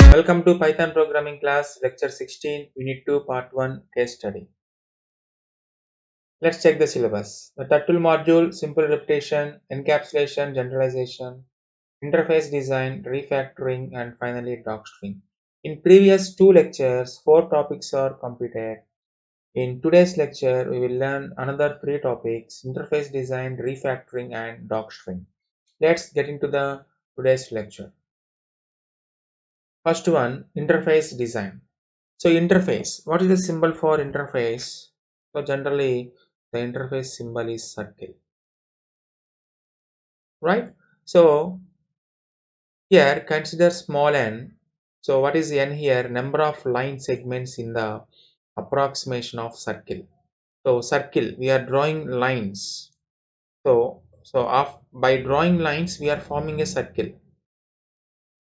Welcome to Python programming class lecture 16 unit 2 part 1 case study. Let's check the syllabus. The turtle module, simple repetition, encapsulation, generalization, interface design, refactoring, and finally docstring. In previous two lectures, four topics are completed. In today's lecture, we will learn another three topics: interface design, refactoring, and docstring. Let's get into the today's lecture. First one, interface design. So interface, what is the symbol for interface? So generally the interface symbol is circle, right? So here consider small n. So what is n here? Number of line segments in the approximation of circle. So circle, we are drawing lines. By drawing lines we are forming a circle,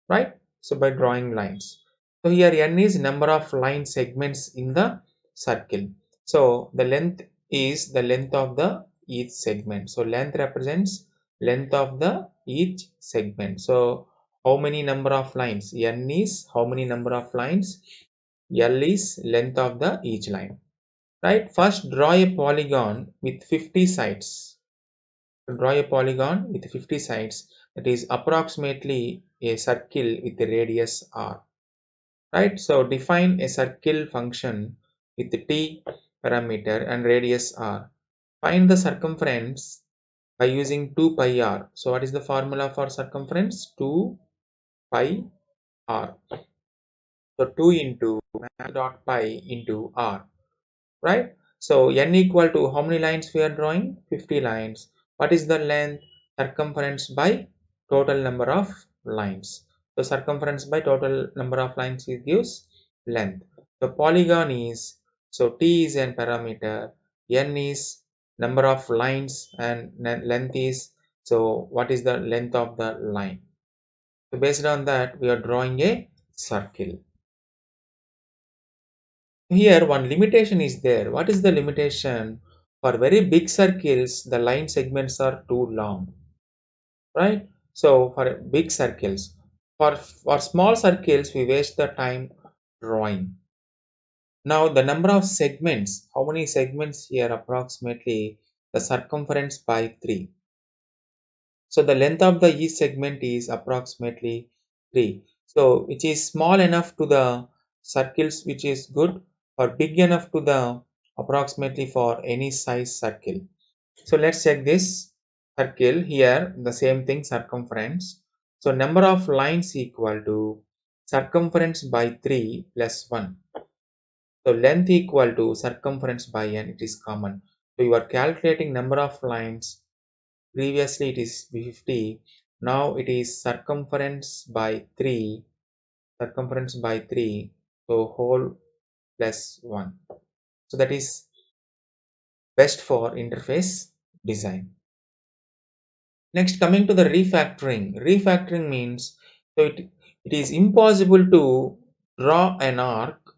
right? So by drawing lines. So here n is number of line segments in the circle. So the length is the length of the each segment. So length represents length of the each segment. So how many number of lines? N is how many number of lines? L is length of the each line. Right? First draw a polygon with 50 sides. Draw a polygon with 50 sides, that is approximately a circle with a radius r. Right? So define a circle function with t parameter and radius r. Find the circumference by using 2 pi r. So what is the formula for circumference? 2 pi r. So 2 into max dot pi into r. Right? So n equal to how many lines we are drawing? 50 lines. What is the length? Circumference by total number of lines. So circumference by total number of lines it gives length. The polygon is, so t is an parameter, n is number of lines, and length is, so what is the length of the line. So based on that we are drawing a circle. Here one limitation is there. What is the limitation? For very big circles, the line segments are too long, right? So for big circles, for small circles, we waste the time drawing. Now the number of segments, how many segments here? Approximately the circumference by 3. So the length of the each segment is approximately 3. So which is small enough to the circles, which is good, or big enough to the approximately for any size circle. So let's check this circle here, the same thing, circumference. So number of lines equal to circumference by 3 plus 1. So length equal to circumference by n, it is common. So you are calculating number of lines. Previously it is 50. Now it is circumference by 3. Circumference by 3. So whole plus 1. So that is best for interface design. Next, coming to the refactoring. Refactoring means, so it is impossible to draw an arc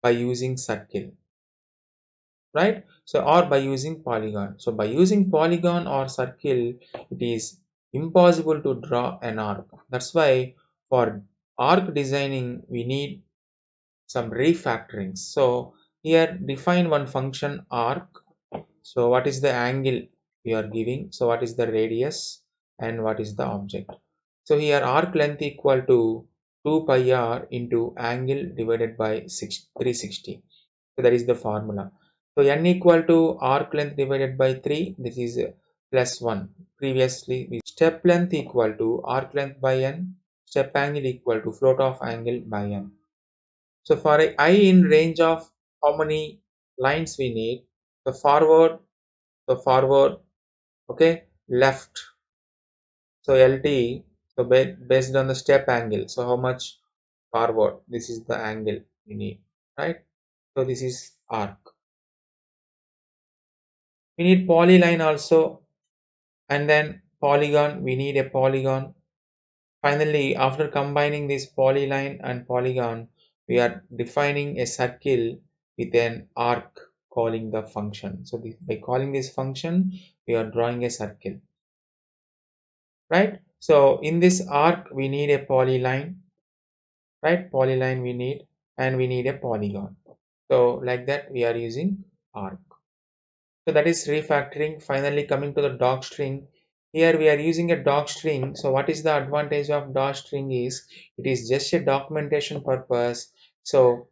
by using circle, right? So or by using polygon. So by using polygon or circle, it is impossible to draw an arc. That's why for arc designing we need some refactorings. So here define one function arc. So what is the angle we are giving? So what is the radius and what is the object? So here arc length equal to 2 pi r into angle divided by 360. So that is the formula. So n equal to arc length divided by 3. This is plus 1. Previously step length equal to arc length by n. Step angle equal to float of angle by n. So for I in range of how many lines we need, the forward, okay, left. So LT, so based on the step angle, so how much forward, this is the angle we need, right? So this is arc. We need polyline also, and then polygon, we need a polygon. Finally, after combining this polyline and polygon, we are defining a circle with an arc calling the function. So by calling this function, we are drawing a circle, right? So in this arc, we need a polyline, right? Polyline we need, and we need a polygon. So like that, we are using arc. So that is refactoring. Finally, coming to the docstring. Here we are using a docstring. So what is the advantage of docstring is it is just a documentation purpose. So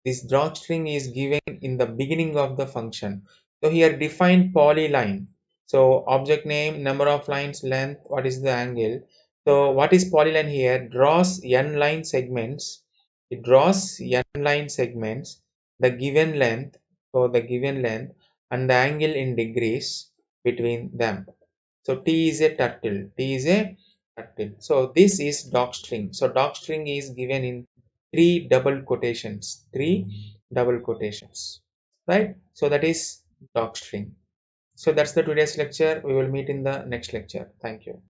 this drawstring is given in the beginning of the function. So here define polyline. So object name, number of lines, length, what is the angle. So what is polyline here? Draws n line segments. It draws n line segments, the given length, so the given length and the angle in degrees between them. So T is a turtle. T is a turtle. So this is docstring. So docstring is given in three double quotations. Three double quotations. Right? So that is docstring. So that's the today's lecture. We will meet in the next lecture. Thank you.